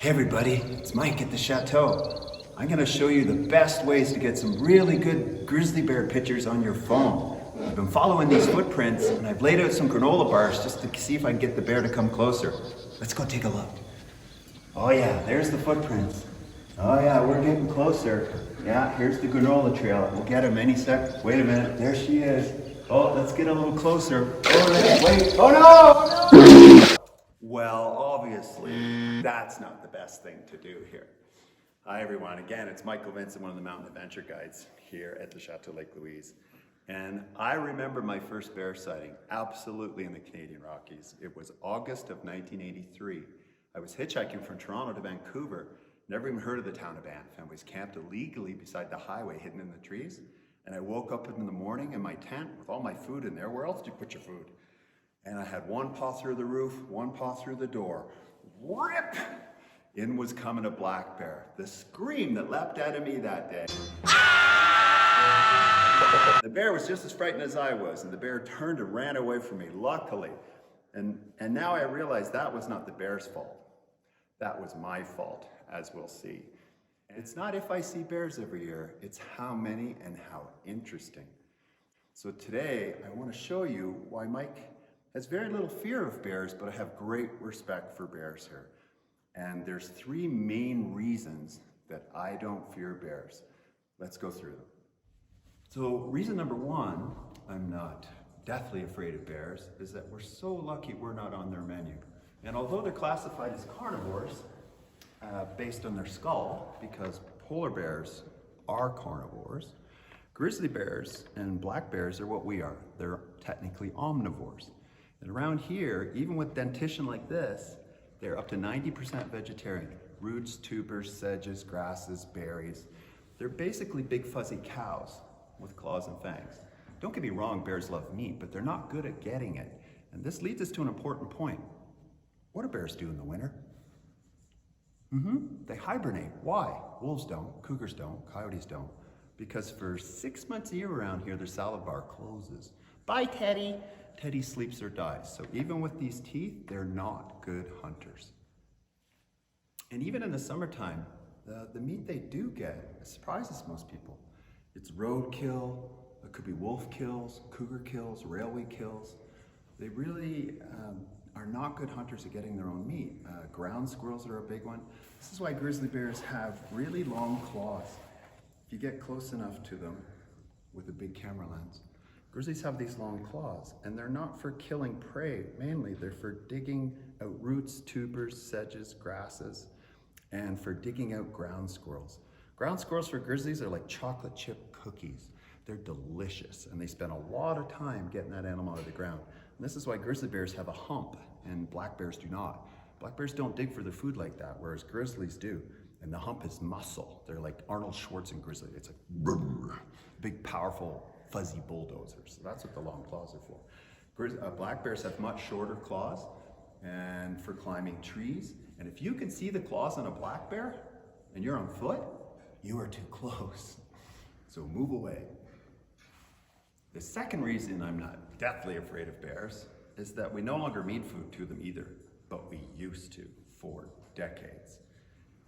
Hey everybody, it's Mike at the Chateau. I'm going to show you the best ways to get some really good grizzly bear pictures on your phone. I've been following these footprints and I've laid out some granola bars just to see if I can get the bear to come closer. Let's go take a look. Oh yeah, there's the footprints. Oh yeah, we're getting closer. Yeah, here's the granola trail. We'll get him any sec. Wait a minute, there she is. Oh, let's get a little closer. Oh, wait, oh no! Oh, no! Well, obviously, that's not the best thing to do here. Hi everyone, again, it's Michael Vincent, one of the mountain adventure guides here at the Chateau Lake Louise. And I remember my first bear sighting, absolutely in the Canadian Rockies. It was August of 1983. I was hitchhiking from Toronto to Vancouver, never even heard of the town of Banff, and was camped illegally beside the highway hidden in the trees. And I woke up in the morning in my tent with all my food in there. Where else do you put your food? And I had one paw through the roof, one paw through the door. Rip! In was coming a black bear. The scream that leapt out of me that day. The bear was just as frightened as I was, and the bear turned and ran away from me, luckily. And now I realize that was not the bear's fault. That was my fault, as we'll see. It's not if I see bears every year, it's how many and how interesting. So today, I want to show you why Mike has very little fear of bears, but I have great respect for bears here. And there's three main reasons that I don't fear bears. Let's go through them. So reason number one, I'm not deathly afraid of bears, is that we're so lucky we're not on their menu. And although they're classified as carnivores, based on their skull, because polar bears are carnivores, grizzly bears and black bears are what we are. They're technically omnivores. And around here, even with dentition like this, they're up to 90% vegetarian. Roots, tubers, sedges, grasses, berries. They're basically big fuzzy cows with claws and fangs. Don't get me wrong, bears love meat, but they're not good at getting it. And this leads us to an important point. What do bears do in the winter? They hibernate. Why? Wolves don't, cougars don't, coyotes don't. Because for 6 months a year around here, their salad bar closes. Bye, Teddy. Teddy sleeps or dies. So even with these teeth, they're not good hunters. And even in the summertime, the meat they do get surprises most people. It's roadkill, it could be wolf kills, cougar kills, railway kills. They really are not good hunters at getting their own meat. Ground squirrels are a big one. This is why grizzly bears have really long claws. If you get close enough to them with a big camera lens, grizzlies have these long claws, and they're not for killing prey, mainly. They're for digging out roots, tubers, sedges, grasses, and for digging out ground squirrels. Ground squirrels for grizzlies are like chocolate chip cookies. They're delicious, and they spend a lot of time getting that animal out of the ground. And this is why grizzly bears have a hump, and black bears do not. Black bears don't dig for their food like that, whereas grizzlies do. And the hump is muscle. They're like Arnold Schwarzenegger grizzly. It's like big, powerful, fuzzy bulldozers. So that's what the long claws are for. Black bears have much shorter claws and for climbing trees. And if you can see the claws on a black bear and you're on foot, you are too close. So move away. The second reason I'm not deathly afraid of bears is that we no longer feed food to them either, but we used to for decades.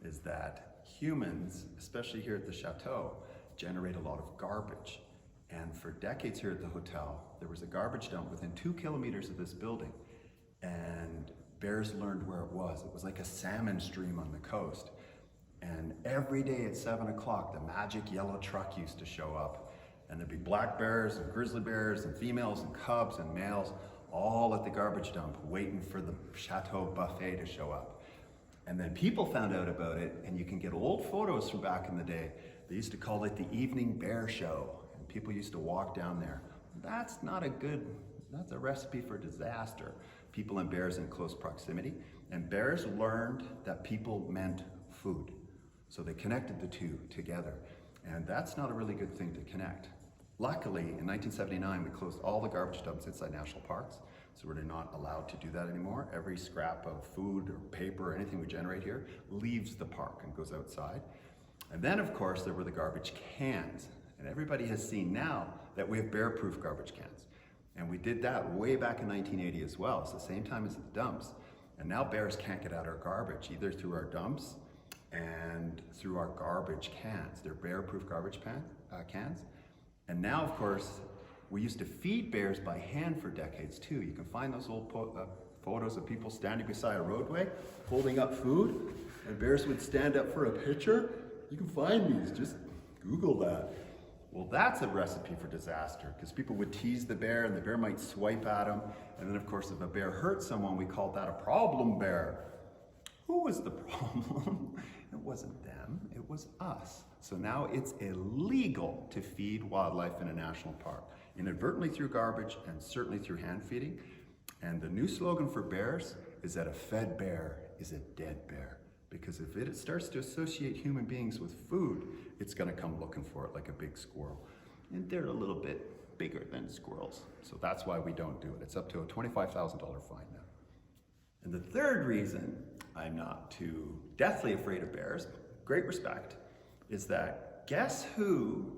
Is that humans, especially here at the Chateau, generate a lot of garbage. And for decades here at the hotel, there was a garbage dump within 2 kilometers of this building. And bears learned where it was. It was like a salmon stream on the coast. And every day at 7 o'clock, the magic yellow truck used to show up. And there'd be black bears and grizzly bears and females and cubs and males all at the garbage dump waiting for the Chateau buffet to show up. And then people found out about it, and you can get old photos from back in the day. They used to call it the evening bear show. And people used to walk down there. That's a recipe for disaster. People and bears in close proximity. And bears learned that people meant food. So they connected the two together. And that's not a really good thing to connect. Luckily, in 1979, we closed all the garbage dumps inside national parks. So we're not allowed to do that anymore. Every scrap of food or paper or anything we generate here leaves the park and goes outside. And then, of course, there were the garbage cans. And everybody has seen now that we have bear-proof garbage cans. And we did that way back in 1980 as well. It's the same time as the dumps. And now bears can't get out our garbage, either through our dumps and through our garbage cans. They're bear-proof garbage cans. And now, of course, we used to feed bears by hand for decades too. You can find those old photos of people standing beside a roadway, holding up food, and bears would stand up for a picture. You can find these, just Google that. Well, that's a recipe for disaster, because people would tease the bear and the bear might swipe at them. And then, of course, if a bear hurt someone, we called that a problem bear. Who was the problem? It wasn't them, it was us. So now it's illegal to feed wildlife in a national park, inadvertently through garbage and certainly through hand feeding. And the new slogan for bears is that a fed bear is a dead bear. Because if it starts to associate human beings with food, it's gonna come looking for it like a big squirrel. And they're a little bit bigger than squirrels. So that's why we don't do it. It's up to a $25,000 fine now. And the third reason I'm not too deathly afraid of bears, great respect, is that guess who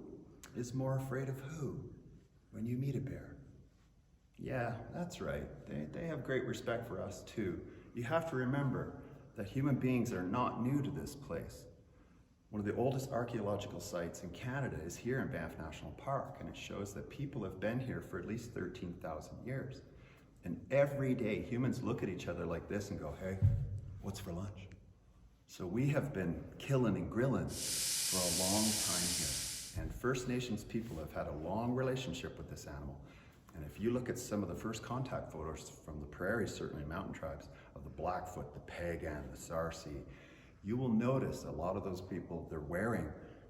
is more afraid of who when you meet a bear? Yeah, that's right. They have great respect for us too. You have to remember that human beings are not new to this place. One of the oldest archaeological sites in Canada is here in Banff National Park, and it shows that people have been here for at least 13,000 years. And every day humans look at each other like this and go, hey, what's for lunch? So we have been killing and grilling for a long time here. And First Nations people have had a long relationship with this animal. And if you look at some of the first contact photos from the prairies, certainly mountain tribes, of the Blackfoot, the Pagan, the Sarsi, you will notice a lot of those people, they're wearing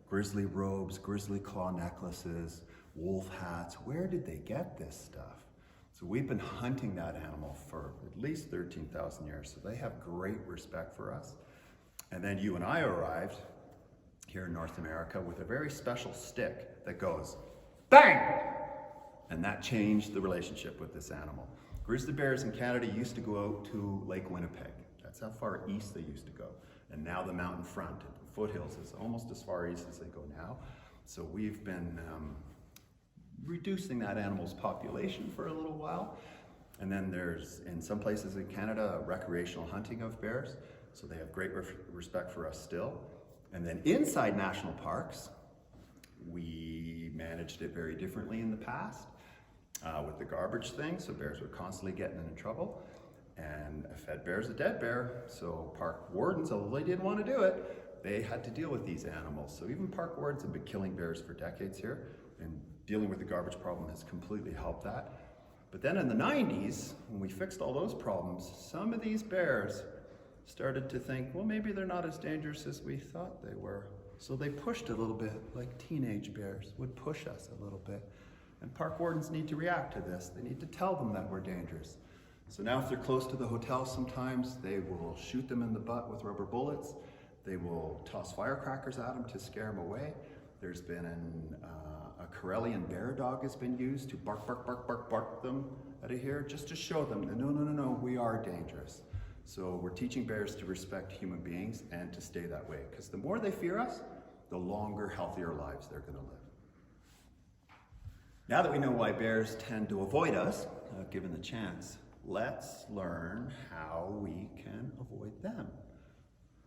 grizzly robes, grizzly claw necklaces, wolf hats. Where did they get this stuff? So we've been hunting that animal for at least 13,000 years, so they have great respect for us. And then you and I arrived here in North America with a very special stick that goes bang! And that changed the relationship with this animal. Grizzly bears in Canada used to go out to Lake Winnipeg. That's how far east they used to go. And now the mountain front, the foothills, is almost as far east as they go now. So we've been reducing that animal's population for a little while. And then there's, in some places in Canada, recreational hunting of bears. So they have great respect for us still. And then inside national parks, we managed it very differently in the past with the garbage thing. So bears were constantly getting in trouble. And a fed bear is a dead bear. So park wardens, although they didn't want to do it, they had to deal with these animals. So even park wardens have been killing bears for decades here, and dealing with the garbage problem has completely helped that. But then in the 90s, when we fixed all those problems, some of these bears started to think, well, maybe they're not as dangerous as we thought they were. So they pushed a little bit, like teenage bears would push us a little bit. And park wardens need to react to this. They need to tell them that we're dangerous. So now if they're close to the hotel sometimes, they will shoot them in the butt with rubber bullets. They will toss firecrackers at them to scare them away. There's been a Karelian bear dog has been used to bark, bark, bark, bark, bark them out of here, just to show them that no, we are dangerous. So we're teaching bears to respect human beings and to stay that way, because the more they fear us, the longer, healthier lives they're gonna live. Now that we know why bears tend to avoid us, given the chance, let's learn how we can avoid them,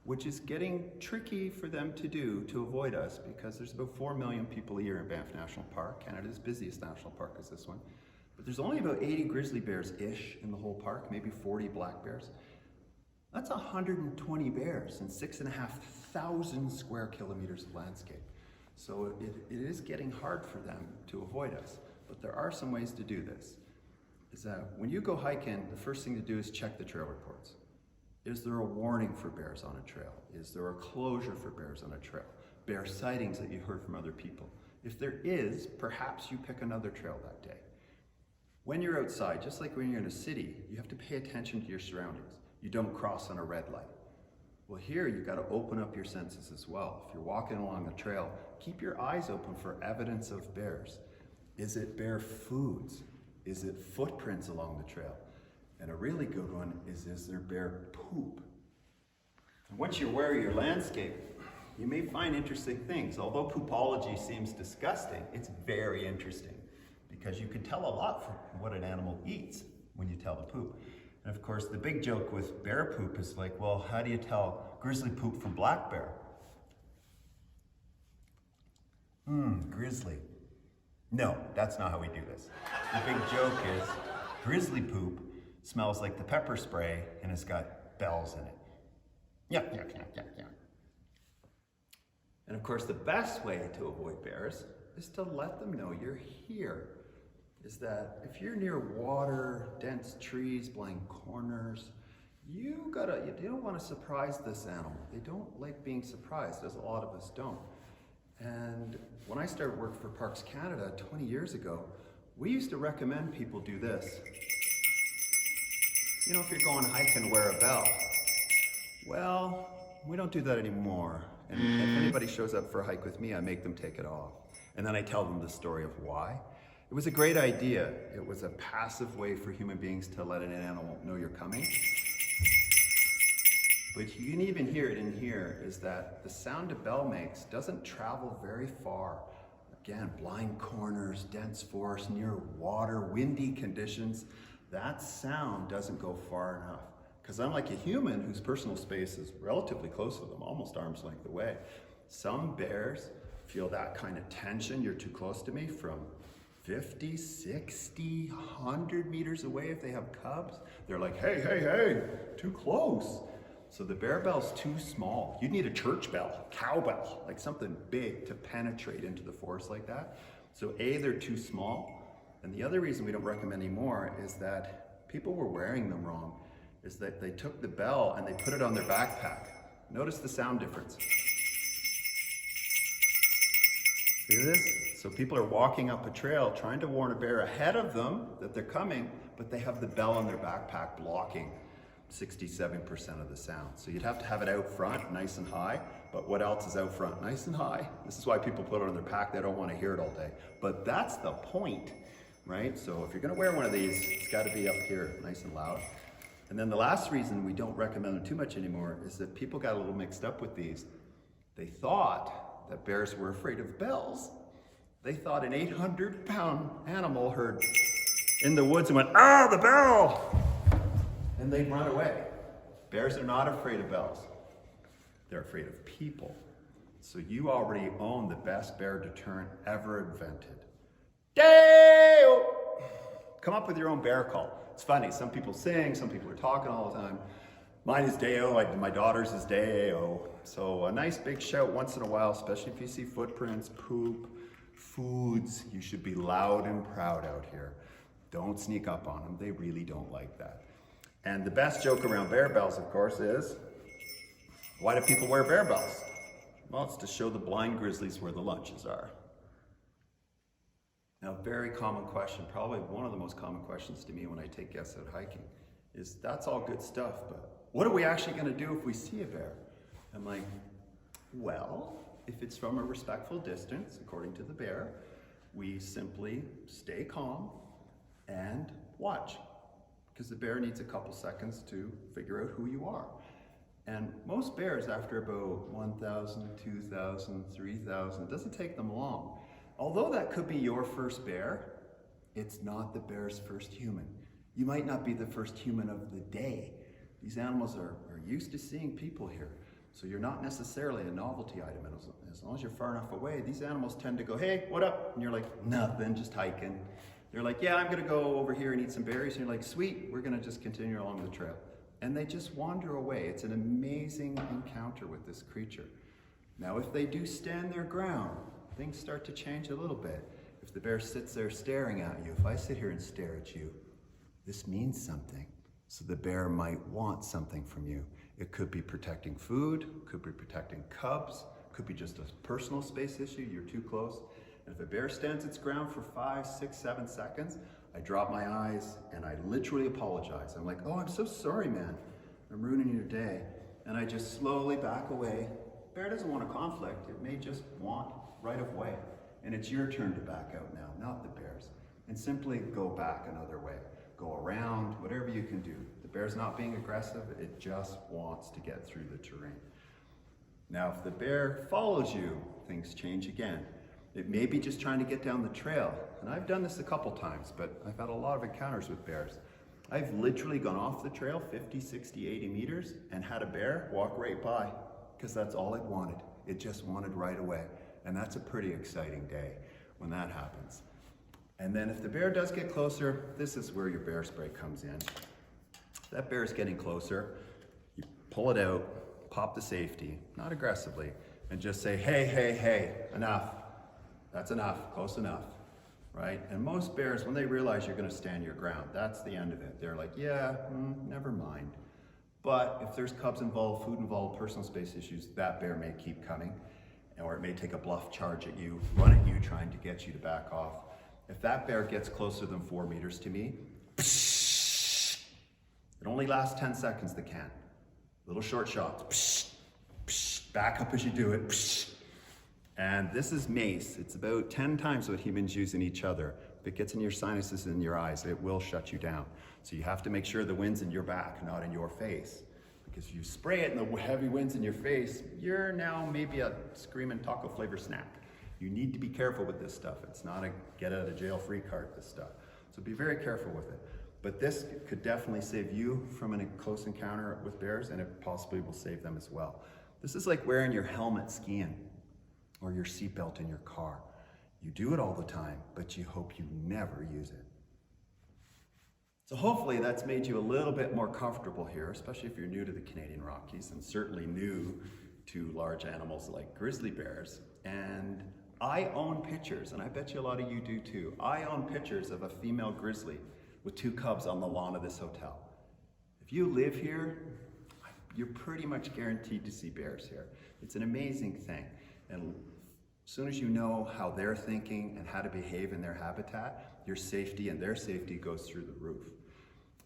which is getting tricky for them to do to avoid us, because there's about 4 million people a year in Banff National Park. Canada's busiest national park is this one. But there's only about 80 grizzly bears-ish in the whole park, maybe 40 black bears. That's 120 bears in 6,500 square kilometers of landscape. So it is getting hard for them to avoid us. But there are some ways to do this. Is that when you go hiking, the first thing to do is check the trail reports. Is there a warning for bears on a trail? Is there a closure for bears on a trail? Bear sightings that you heard from other people? If there is, perhaps you pick another trail that day. When you're outside, just like when you're in a city, you have to pay attention to your surroundings. You don't cross on a red light. Well, here you've got to open up your senses as well. If you're walking along a trail, keep your eyes open for evidence of bears. Is it bear foods? Is it footprints along the trail? And a really good one is there bear poop? And once you're aware of your landscape, you may find interesting things. Although poopology seems disgusting, it's very interesting, because you can tell a lot from what an animal eats when you tell the poop. And of course, the big joke with bear poop is like, well, how do you tell grizzly poop from black bear? Grizzly. No, that's not how we do this. The big joke is grizzly poop smells like the pepper spray and it's got bells in it. Yuck, yuck, yuck, yuck, yuck. And of course, the best way to avoid bears is to let them know you're here. Is that if you're near water, dense trees, blind corners, you don't want to surprise this animal. They don't like being surprised, as a lot of us don't. And when I started work for Parks Canada 20 years ago, we used to recommend people do this. You know, if you're going hiking, wear a bell. Well, we don't do that anymore. And if anybody shows up for a hike with me, I make them take it off. And then I tell them the story of why. It was a great idea. It was a passive way for human beings to let an animal know you're coming. But you can even hear it in here, is that the sound a bell makes doesn't travel very far. Again, blind corners, dense forest, near water, windy conditions, that sound doesn't go far enough. Because unlike a human whose personal space is relatively close to them, almost arm's length away, some bears feel that kind of tension, you're too close to me, from 50, 60, 100 meters away if they have cubs. They're like, hey, hey, hey, too close. So the bear bell's too small. You'd need a church bell, cowbell, like something big to penetrate into the forest like that. So A, they're too small. And the other reason we don't recommend anymore is that people were wearing them wrong, is that they took the bell and they put it on their backpack. Notice the sound difference. See this? So people are walking up a trail trying to warn a bear ahead of them that they're coming, but they have the bell on their backpack blocking 67% of the sound. So you'd have to have it out front, nice and high, but what else is out front, nice and high? This is why people put it on their pack, they don't want to hear it all day. But that's the point, right? So if you're gonna wear one of these, it's gotta be up here, nice and loud. And then the last reason we don't recommend them too much anymore is that people got a little mixed up with these. They thought that bears were afraid of bells. They thought an 800-pound animal heard in the woods and went, ah, the bell! And they'd run away. Bears are not afraid of bells. They're afraid of people. So you already own the best bear deterrent ever invented. Day-o! Come up with your own bear call. It's funny, some people sing, some people are talking all the time. Mine is Day-o, my daughter's is Day-o. So a nice big shout once in a while, especially if you see footprints, poop, foods. You should be loud and proud out here. Don't sneak up on them, they really don't like that. And the best joke around bear bells, of course, is, why do people wear bear bells? Well, it's to show the blind grizzlies where the lunches are. Now, very common question, probably one of the most common questions to me when I take guests out hiking, is that's all good stuff, but what are we actually gonna do if we see a bear? I'm like, well, if it's from a respectful distance, according to the bear, we simply stay calm and watch. Because the bear needs a couple seconds to figure out who you are. And most bears, after about 1,000, 2,000, 3,000, it doesn't take them long. Although that could be your first bear, it's not the bear's first human. You might not be the first human of the day. These animals are used to seeing people here. So you're not necessarily a novelty item. And as long as you're far enough away, these animals tend to go, hey, what up? And you're like, nothing, just hiking. They're like, yeah, I'm gonna go over here and eat some berries. And you're like, sweet, we're gonna just continue along the trail. And they just wander away. It's an amazing encounter with this creature. Now, if they do stand their ground, things start to change a little bit. If the bear sits there staring at you, if I sit here and stare at you, this means something. So the bear might want something from you. It could be protecting food, could be protecting cubs, could be just a personal space issue, you're too close. And if a bear stands its ground for 5, 6, 7 seconds, I drop my eyes and I literally apologize. I'm like, oh, I'm so sorry, man. I'm ruining your day. And I just slowly back away. Bear doesn't want a conflict. It may just want right of way. And it's your turn to back out now, not the bear's. And simply go back another way. Go around, whatever you can do. The bear's not being aggressive. It just wants to get through the terrain. Now, if the bear follows you, things change again. It may be just trying to get down the trail. And I've done this a couple times, but I've had a lot of encounters with bears. I've literally gone off the trail 50, 60, 80 meters and had a bear walk right by because that's all it wanted. It just wanted right away. And that's a pretty exciting day when that happens. And then if the bear does get closer, this is where your bear spray comes in. If that bear is getting closer, you pull it out, pop the safety, not aggressively, and just say, hey, hey, hey, enough. That's enough, close enough, right? And most bears, when they realize you're gonna stand your ground, that's the end of it. They're like, yeah, never mind. But if there's cubs involved, food involved, personal space issues, that bear may keep coming, or it may take a bluff charge at you, run at you, trying to get you to back off. If that bear gets closer than 4 meters to me, it only lasts 10 seconds, the can. Little short shots, back up as you do it. And this is mace. It's about 10 times what humans use in each other. If it gets in your sinuses and your eyes, it will shut you down. So you have to make sure the wind's in your back, not in your face. Because if you spray it and the heavy wind's in your face, you're now maybe a screaming taco flavor snack. You need to be careful with this stuff. It's not a get out of jail free card, this stuff. So be very careful with it. But this could definitely save you from a close encounter with bears, and it possibly will save them as well. This is like wearing your helmet skiing or your seatbelt in your car. You do it all the time, but you hope you never use it. So hopefully that's made you a little bit more comfortable here, especially if you're new to the Canadian Rockies and certainly new to large animals like grizzly bears. And I own pictures, and I bet you a lot of you do too. I own pictures of a female grizzly with 2 cubs on the lawn of this hotel. If you live here, you're pretty much guaranteed to see bears here. It's an amazing thing. And as soon as you know how they're thinking and how to behave in their habitat, your safety and their safety goes through the roof.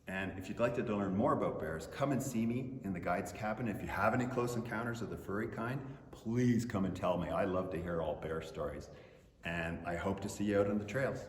And if you'd like to learn more about bears, come and see me in the guide's cabin. If you have any close encounters of the furry kind, please come and tell me. I love to hear all bear stories. And I hope to see you out on the trails.